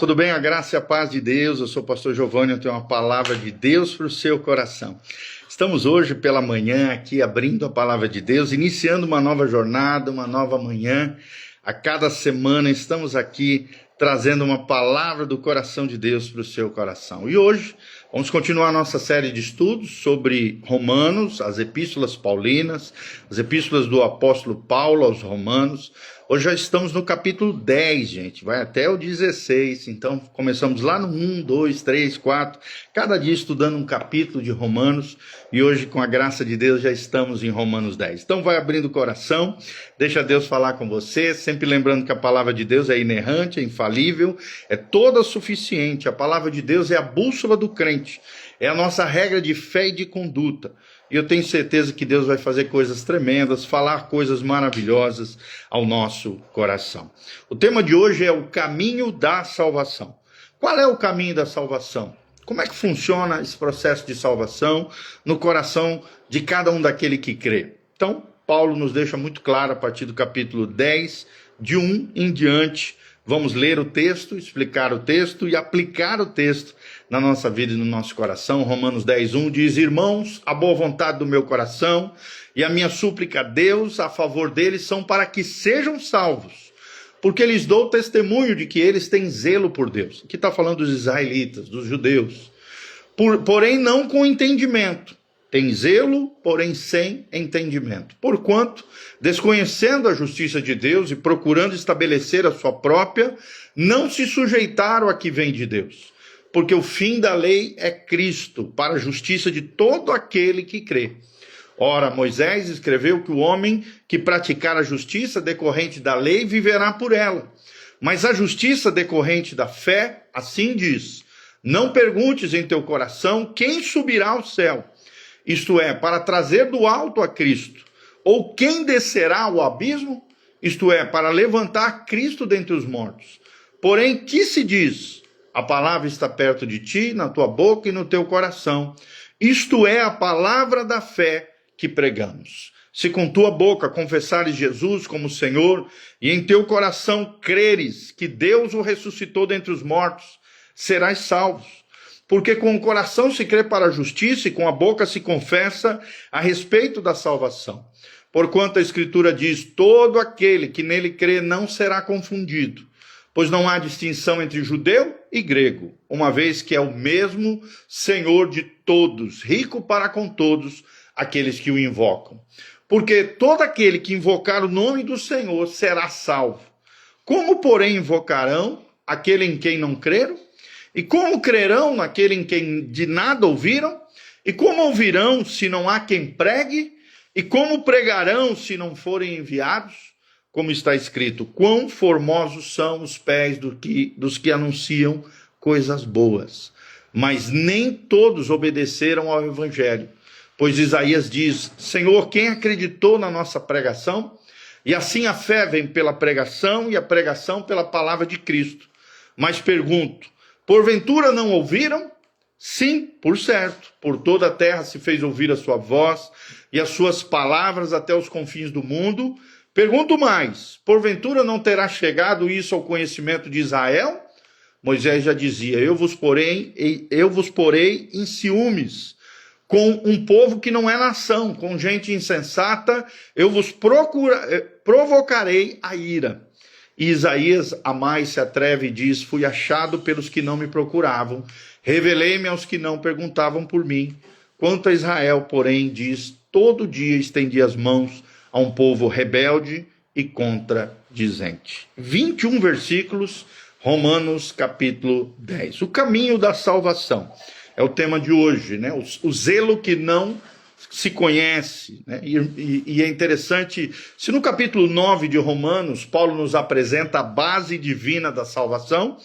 Tudo bem? A graça e a paz de Deus. Eu sou o pastor Giovanni, eu tenho uma palavra de Deus para o seu coração. Estamos hoje pela manhã aqui abrindo a palavra de Deus, iniciando uma nova jornada, uma nova manhã. A cada semana estamos aqui trazendo uma palavra do coração de Deus para o seu coração. E hoje vamos continuar a nossa série de estudos sobre Romanos, as epístolas paulinas, as epístolas do apóstolo Paulo aos Romanos. Hoje já estamos no capítulo 10, gente, vai até o 16, então começamos lá no 1, 2, 3, 4, cada dia estudando um capítulo de Romanos, e hoje, com a graça de Deus, já estamos em Romanos 10. Então vai abrindo o coração, deixa Deus falar com você, sempre lembrando que a palavra de Deus é inerrante, é infalível, é toda suficiente. A palavra de Deus é a bússola do crente, é a nossa regra de fé e de conduta. E eu tenho certeza que Deus vai fazer coisas tremendas, falar coisas maravilhosas ao nosso coração. O tema de hoje é o caminho da salvação. Qual é o caminho da salvação? Como é que funciona esse processo de salvação no coração de cada um daquele que crê? Então, Paulo nos deixa muito claro a partir do capítulo 10, de 1 em diante. Vamos ler o texto, explicar o texto e aplicar o texto na nossa vida e no nosso coração. Romanos 10, 1 diz: Irmãos, a boa vontade do meu coração e a minha súplica a Deus a favor deles são para que sejam salvos, porque lhes dou testemunho de que eles têm zelo por Deus. Aqui está falando dos israelitas, dos judeus. Porém não com entendimento. Tem zelo, porém sem entendimento. Porquanto, desconhecendo a justiça de Deus e procurando estabelecer a sua própria, não se sujeitaram a que vem de Deus. Porque o fim da lei é Cristo, para a justiça de todo aquele que crê. Ora, Moisés escreveu que o homem que praticar a justiça decorrente da lei viverá por ela. Mas a justiça decorrente da fé, assim diz: não perguntes em teu coração quem subirá ao céu, isto é, para trazer do alto a Cristo, ou quem descerá ao abismo, isto é, para levantar Cristo dentre os mortos. Porém, que se diz? A palavra está perto de ti, na tua boca e no teu coração. Isto é a palavra da fé que pregamos. Se com tua boca confessares Jesus como Senhor, e em teu coração creres que Deus o ressuscitou dentre os mortos, serás salvo. Porque com o coração se crê para a justiça e com a boca se confessa a respeito da salvação. Porquanto a Escritura diz: todo aquele que nele crê não será confundido, pois não há distinção entre judeu e grego, uma vez que é o mesmo Senhor de todos, rico para com todos aqueles que o invocam. Porque todo aquele que invocar o nome do Senhor será salvo. Como, porém, invocarão aquele em quem não creram? E como crerão naquele em quem de nada ouviram? E como ouvirão se não há quem pregue? E como pregarão se não forem enviados? Como está escrito: quão formosos são os pés dos que anunciam coisas boas. Mas nem todos obedeceram ao evangelho. Pois Isaías diz: Senhor, quem acreditou na nossa pregação? E assim a fé vem pela pregação e a pregação pela palavra de Cristo. Mas pergunto: porventura não ouviram? Sim, por certo. Por toda a terra se fez ouvir a sua voz e as suas palavras até os confins do mundo. Pergunto mais: porventura não terá chegado isso ao conhecimento de Israel? Moisés já dizia: eu vos porei em ciúmes com um povo que não é nação, com gente insensata, eu vos provocarei a ira. E Isaías a mais se atreve e diz: fui achado pelos que não me procuravam, revelei-me aos que não perguntavam por mim. Quanto a Israel, porém, diz: todo dia estendi as mãos a um povo rebelde e contradizente. 21 versículos, Romanos capítulo 10. O caminho da salvação é o tema de hoje, né? O zelo que não se conhece, né? E é interessante, se no capítulo 9 de Romanos, Paulo nos apresenta a base divina da salvação,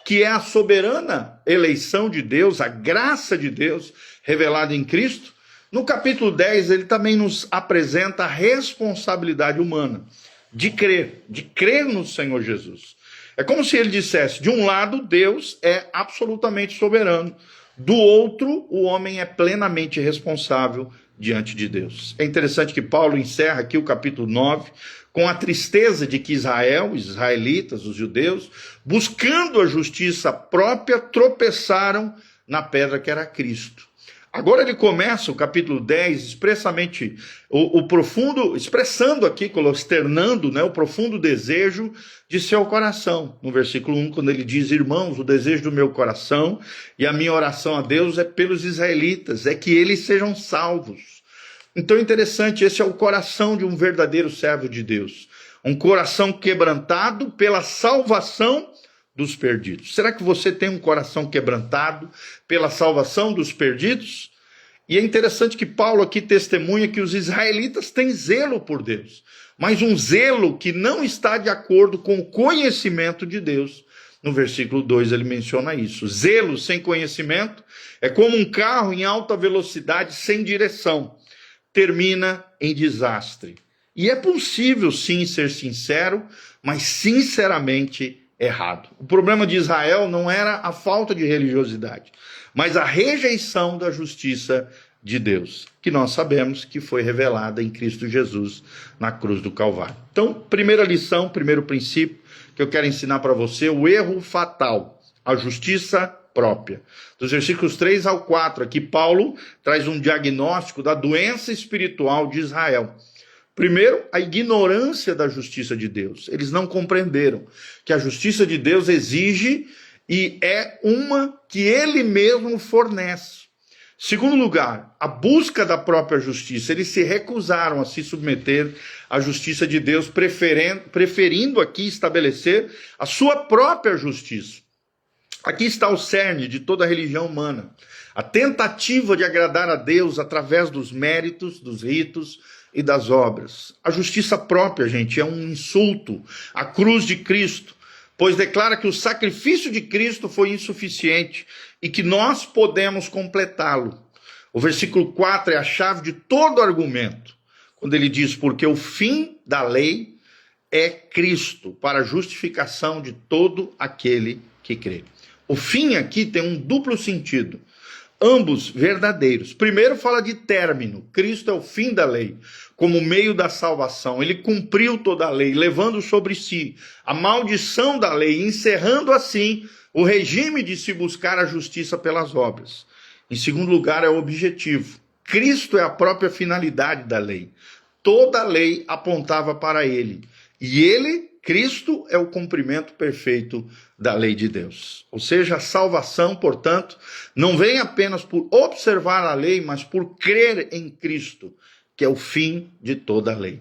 que é a soberana eleição de Deus, a graça de Deus revelada em Cristo, no capítulo 10 ele também nos apresenta a responsabilidade humana de crer no Senhor Jesus. É como se ele dissesse: de um lado, Deus é absolutamente soberano, do outro, o homem é plenamente responsável diante de Deus. É interessante que Paulo encerra aqui o capítulo 9 com a tristeza de que Israel, os israelitas, os judeus, buscando a justiça própria, tropeçaram na pedra que era Cristo. Agora ele começa o capítulo 10 expressamente expressando aqui, externando, né, o profundo desejo de seu coração. No versículo 1, quando ele diz: irmãos, o desejo do meu coração e a minha oração a Deus é pelos israelitas, é que eles sejam salvos. Então é interessante, esse é o coração de um verdadeiro servo de Deus. Um coração quebrantado pela salvação dos perdidos. Será que você tem um coração quebrantado pela salvação dos perdidos? E é interessante que Paulo aqui testemunha que os israelitas têm zelo por Deus, mas um zelo que não está de acordo com o conhecimento de Deus. No versículo 2 ele menciona isso. Zelo sem conhecimento é como um carro em alta velocidade sem direção. Termina em desastre. E é possível sim ser sincero, mas sinceramente errado. O problema de Israel não era a falta de religiosidade, mas a rejeição da justiça de Deus, que nós sabemos que foi revelada em Cristo Jesus na cruz do Calvário. Então, primeira lição, primeiro princípio que eu quero ensinar para você, o erro fatal, a justiça própria. Dos versículos 3 ao 4, aqui Paulo traz um diagnóstico da doença espiritual de Israel. Primeiro, a ignorância da justiça de Deus. Eles não compreenderam que a justiça de Deus exige e é uma que ele mesmo fornece. Segundo lugar, a busca da própria justiça. Eles se recusaram a se submeter à justiça de Deus, preferindo aqui estabelecer a sua própria justiça. Aqui está o cerne de toda a religião humana. A tentativa de agradar a Deus através dos méritos, dos ritos e das obras. A justiça própria, gente, é um insulto à cruz de Cristo, pois declara que o sacrifício de Cristo foi insuficiente e que nós podemos completá-lo. O versículo 4 é a chave de todo argumento, quando ele diz: porque o fim da lei é Cristo, para a justificação de todo aquele que crê. O fim aqui tem um duplo sentido, ambos verdadeiros. Primeiro fala de término. Cristo é o fim da lei, como meio da salvação. Ele cumpriu toda a lei, levando sobre si a maldição da lei, encerrando assim o regime de se buscar a justiça pelas obras. Em segundo lugar, é o objetivo. Cristo é a própria finalidade da lei. Toda a lei apontava para ele. E ele, Cristo, é o cumprimento perfeito da lei de Deus. Ou seja, a salvação, portanto, não vem apenas por observar a lei, mas por crer em Cristo, que é o fim de toda a lei.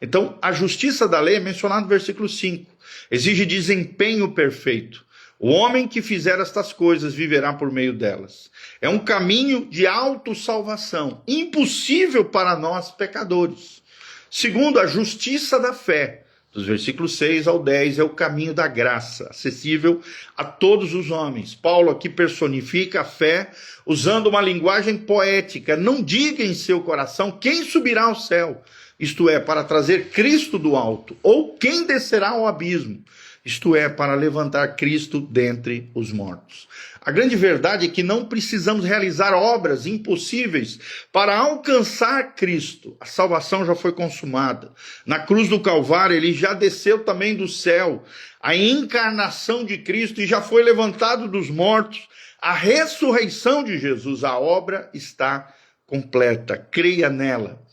Então, a justiça da lei é mencionada no versículo 5. Exige desempenho perfeito. O homem que fizer estas coisas viverá por meio delas. É um caminho de autossalvação, impossível para nós pecadores. Segundo, a justiça da fé. Dos versículos 6 ao 10 é o caminho da graça, acessível a todos os homens. Paulo aqui personifica a fé usando uma linguagem poética. Não diga em seu coração quem subirá ao céu, isto é, para trazer Cristo do alto, ou quem descerá ao abismo, isto é, para levantar Cristo dentre os mortos. A grande verdade é que não precisamos realizar obras impossíveis para alcançar Cristo. A salvação já foi consumada. Na cruz do Calvário, ele já desceu também do céu. A encarnação de Cristo e já foi levantado dos mortos. A ressurreição de Jesus, a obra está completa. Creia nela.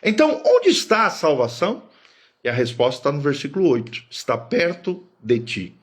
Então, onde está a salvação? E a resposta está no versículo 8. Está perto de ti.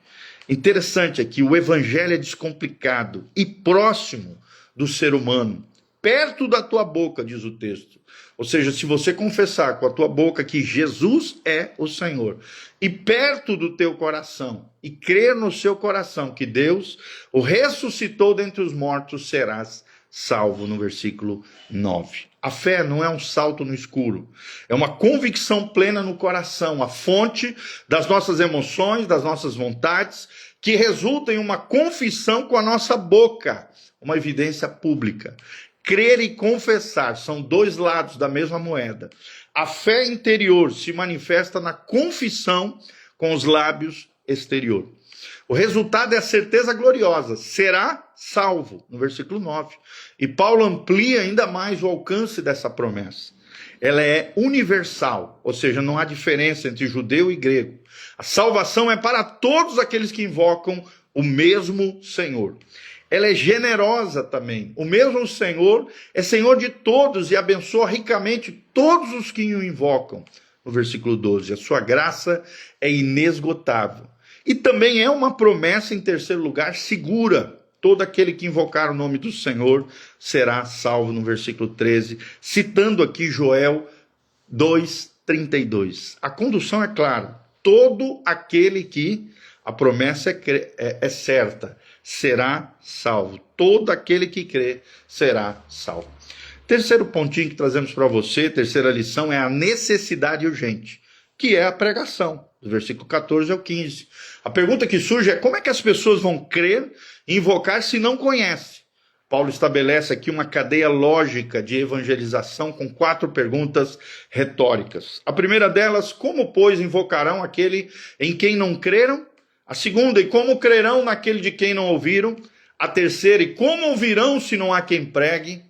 Interessante aqui, o evangelho é descomplicado e próximo do ser humano. Perto da tua boca, diz o texto. Ou seja, se você confessar com a tua boca que Jesus é o Senhor, e perto do teu coração, e crer no seu coração que Deus o ressuscitou dentre os mortos, serás salvo, no versículo 9. A fé não é um salto no escuro, é uma convicção plena no coração, a fonte das nossas emoções, das nossas vontades, que resulta em uma confissão com a nossa boca, uma evidência pública. Crer e confessar são dois lados da mesma moeda. A fé interior se manifesta na confissão com os lábios exterior. O resultado é a certeza gloriosa, será salvo, no versículo 9. E Paulo amplia ainda mais o alcance dessa promessa. ela é universal, ou seja, não há diferença entre judeu e grego. A salvação é para todos aqueles que invocam o mesmo Senhor. Ela é generosa também. O mesmo Senhor é Senhor de todos e abençoa ricamente todos os que o invocam. No versículo 12, a sua graça é inesgotável. E também é uma promessa, em terceiro lugar, segura. Todo aquele que invocar o nome do Senhor será salvo, no versículo 13, citando aqui Joel 2:32. A condução é clara. Todo aquele que, a promessa é certa, será salvo. Todo aquele que crê será salvo. Terceiro pontinho que trazemos para você, terceira lição, é a necessidade urgente, que é a pregação, do versículo 14 ao 15. A pergunta que surge é: como é que as pessoas vão crer e invocar se não conhecem? Paulo estabelece aqui uma cadeia lógica de evangelização com 4 perguntas retóricas. A primeira delas: como, pois, invocarão aquele em quem não creram? A segunda: e como crerão naquele de quem não ouviram? A terceira: e como ouvirão se não há quem pregue?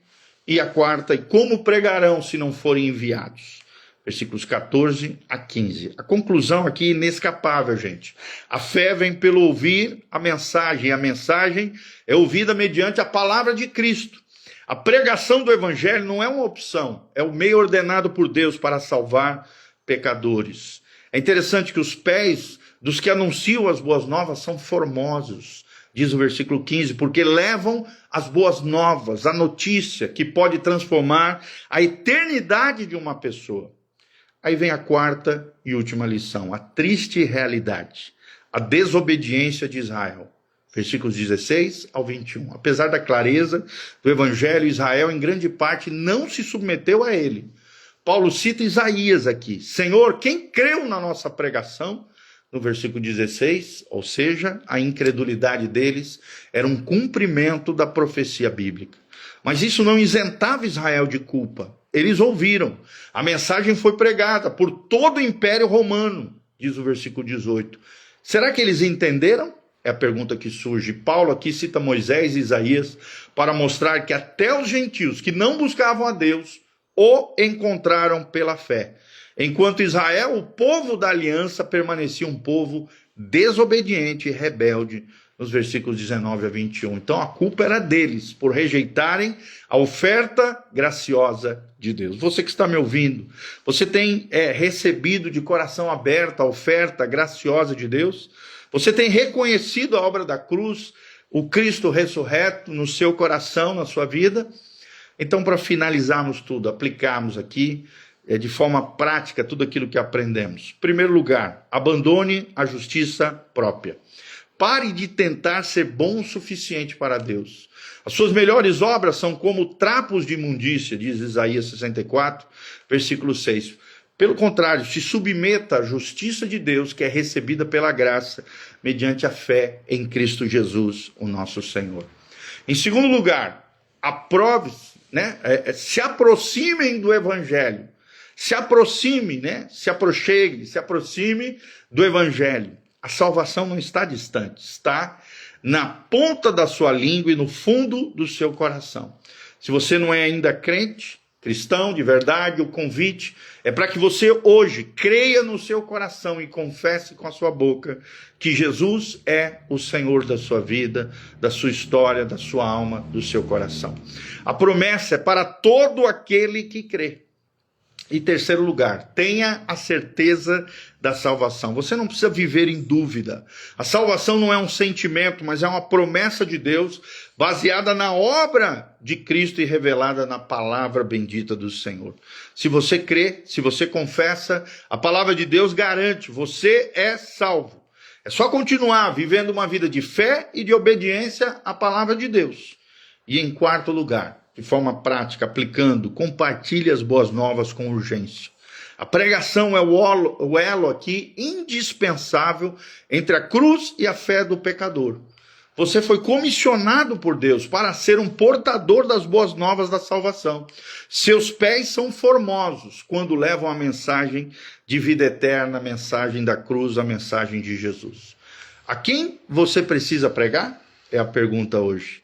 E a quarta: e como pregarão se não forem enviados? Versículos 14 a 15. A conclusão aqui é inescapável, gente. A fé vem pelo ouvir a mensagem. E a mensagem é ouvida mediante a palavra de Cristo. A pregação do evangelho não é uma opção. É o meio ordenado por Deus para salvar pecadores. É interessante que os pés dos que anunciam as boas novas são formosos. Diz o versículo 15, porque levam as boas novas, a notícia que pode transformar a eternidade de uma pessoa. Aí vem a quarta e última lição, a triste realidade, a desobediência de Israel. Versículos 16 ao 21. Apesar da clareza do evangelho, Israel em grande parte não se submeteu a ele. Paulo cita Isaías aqui. Senhor, quem creu na nossa pregação? No versículo 16, ou seja, a incredulidade deles era um cumprimento da profecia bíblica. Mas isso não isentava Israel de culpa. Eles ouviram. A mensagem foi pregada por todo o Império Romano, diz o versículo 18. Será que eles entenderam? É a pergunta que surge. Paulo aqui cita Moisés e Isaías para mostrar que até os gentios que não buscavam a Deus o encontraram pela fé. Enquanto Israel, o povo da aliança, permanecia um povo desobediente e rebelde, nos versículos 19 a 21. Então a culpa era deles, por rejeitarem a oferta graciosa de Deus. Você que está me ouvindo, você tem recebido de coração aberto a oferta graciosa de Deus? Você tem reconhecido a obra da cruz, o Cristo ressurreto no seu coração, na sua vida? Então, para finalizarmos tudo, aplicarmos aqui de forma prática tudo aquilo que aprendemos. Em primeiro lugar, abandone a justiça própria. Pare de tentar ser bom o suficiente para Deus. As suas melhores obras são como trapos de imundícia, diz Isaías 64, versículo 6. Pelo contrário, se submeta à justiça de Deus, que é recebida pela graça, mediante a fé em Cristo Jesus, o nosso Senhor. Em segundo lugar, aprove-se, se aproximem do Evangelho. Se aproxime, se aproxime do Evangelho. A salvação não está distante, está na ponta da sua língua e no fundo do seu coração. Se você não é ainda crente, cristão de verdade, o convite é para que você hoje creia no seu coração e confesse com a sua boca que Jesus é o Senhor da sua vida, da sua história, da sua alma, do seu coração. A promessa é para todo aquele que crê. Em terceiro lugar, tenha a certeza da salvação. Você não precisa viver em dúvida. A salvação não é um sentimento, mas é uma promessa de Deus baseada na obra de Cristo e revelada na palavra bendita do Senhor. Se você crê, se você confessa, a palavra de Deus garante, você é salvo. É só continuar vivendo uma vida de fé e de obediência à palavra de Deus. E em quarto lugar, de forma prática, aplicando, compartilhe as boas novas com urgência. A pregação é o elo aqui indispensável entre a cruz e a fé do pecador. Você foi comissionado por Deus para ser um portador das boas novas da salvação. Seus pés são formosos quando levam a mensagem de vida eterna, a mensagem da cruz, a mensagem de Jesus. A quem você precisa pregar? É a pergunta hoje.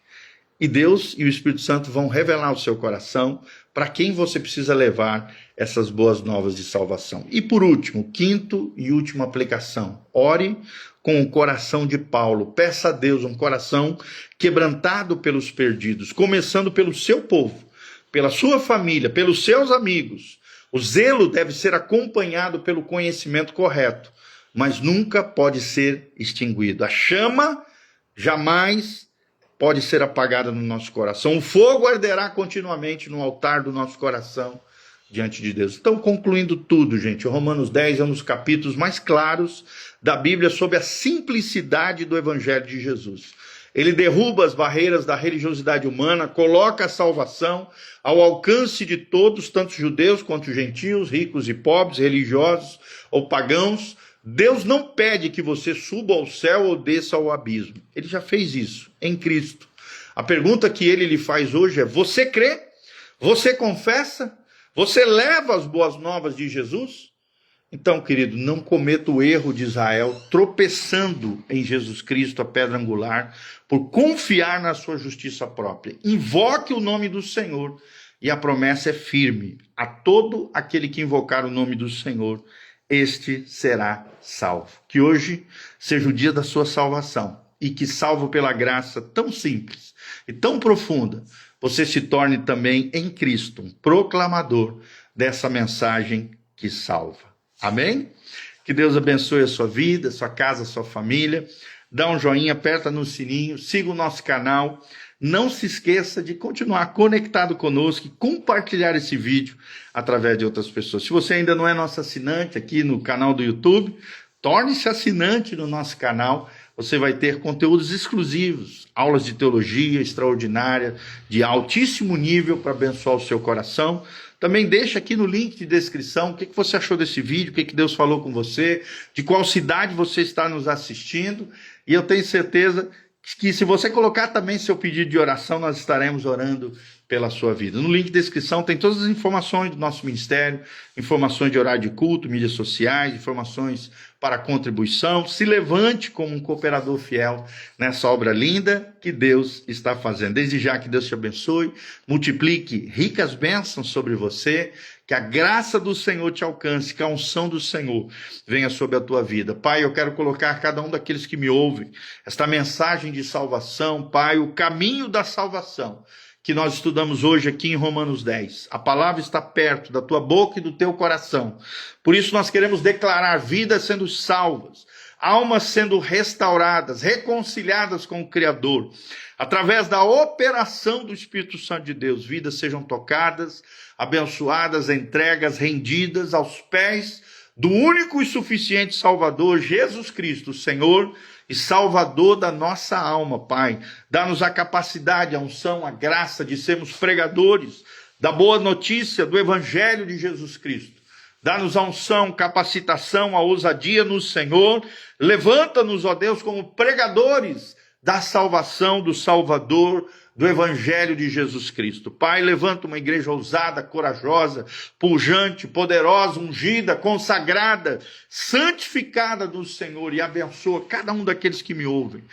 E Deus e o Espírito Santo vão revelar o seu coração para quem você precisa levar essas boas novas de salvação. E por último, quinto e última aplicação, ore com o coração de Paulo. Peça a Deus um coração quebrantado pelos perdidos, começando pelo seu povo, pela sua família, pelos seus amigos. O zelo deve ser acompanhado pelo conhecimento correto, mas nunca pode ser extinguido. A chama jamais pode ser apagada no nosso coração. O fogo arderá continuamente no altar do nosso coração diante de Deus. Então, concluindo tudo, gente, o Romanos 10 é um dos capítulos mais claros da Bíblia sobre a simplicidade do Evangelho de Jesus. Ele derruba as barreiras da religiosidade humana, coloca a salvação ao alcance de todos, tanto judeus quanto gentios, ricos e pobres, religiosos ou pagãos. Deus não pede que você suba ao céu ou desça ao abismo. Ele já fez isso em Cristo. A pergunta que ele lhe faz hoje é: você crê? Você confessa? Você leva as boas novas de Jesus? Então, querido, não cometa o erro de Israel, tropeçando em Jesus Cristo, a pedra angular, por confiar na sua justiça própria. Invoque o nome do Senhor, e a promessa é firme. A todo aquele que invocar o nome do Senhor, este será salvo. Que hoje seja o dia da sua salvação, e que, salvo pela graça tão simples e tão profunda, você se torne também em Cristo um proclamador dessa mensagem que salva. Amém? Que Deus abençoe a sua vida, a sua casa, a sua família. Dá um joinha, aperta no sininho, siga o nosso canal. Não se esqueça de continuar conectado conosco e compartilhar esse vídeo através de outras pessoas. Se você ainda não é nosso assinante aqui no canal do YouTube, torne-se assinante no nosso canal. Você vai ter conteúdos exclusivos, aulas de teologia extraordinária, de altíssimo nível para abençoar o seu coração. Também deixa aqui no link de descrição o que você achou desse vídeo, o que Deus falou com você, de qual cidade você está nos assistindo. E eu tenho certeza que se você colocar também seu pedido de oração, nós estaremos orando pela sua vida. No link de descrição tem todas as informações do nosso ministério, informações de horário de culto, mídias sociais, informações para contribuição. Se levante como um cooperador fiel nessa obra linda que Deus está fazendo. Desde já que Deus te abençoe, multiplique ricas bênçãos sobre você, que a graça do Senhor te alcance, que a unção do Senhor venha sobre a tua vida. Pai, eu quero colocar cada um daqueles que me ouvem esta mensagem de salvação, Pai, o caminho da salvação, que nós estudamos hoje aqui em Romanos 10. A palavra está perto da tua boca e do teu coração. Por isso nós queremos declarar vidas sendo salvas, almas sendo restauradas, reconciliadas com o Criador. Através da operação do Espírito Santo de Deus, vidas sejam tocadas, abençoadas, entregas, rendidas aos pés do único e suficiente Salvador, Jesus Cristo, Senhor e Salvador da nossa alma, Pai. Dá-nos a capacidade, a unção, a graça de sermos pregadores da boa notícia do Evangelho de Jesus Cristo. Dá-nos a unção, capacitação, a ousadia no Senhor. Levanta-nos, ó Deus, como pregadores da salvação do Salvador, do Evangelho de Jesus Cristo. Pai, levanta uma igreja ousada, corajosa, pujante, poderosa, ungida, consagrada, santificada do Senhor, e abençoa cada um daqueles que me ouvem.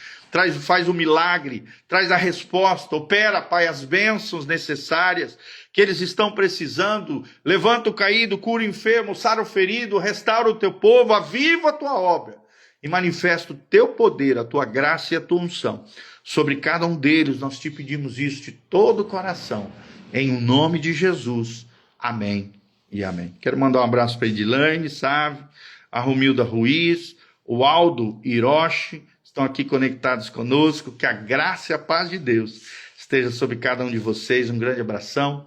Faz o milagre, traz a resposta, opera, Pai, as bênçãos necessárias que eles estão precisando. Levanta o caído, cura o enfermo, sara o ferido, restaura o teu povo, aviva a tua obra e manifesta o teu poder, a tua graça e a tua unção sobre cada um deles. Nós te pedimos isso de todo o coração, em o nome de Jesus. Amém e amém. Quero mandar um abraço para a Edilane Save, a Romilda Ruiz, o Aldo Hiroshi, estão aqui conectados conosco. Que a graça e a paz de Deus esteja sobre cada um de vocês. Um grande abração,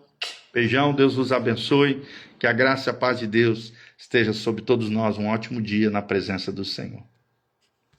beijão, Deus vos abençoe. Que a graça e a paz de Deus esteja sobre todos nós. Um ótimo dia na presença do Senhor.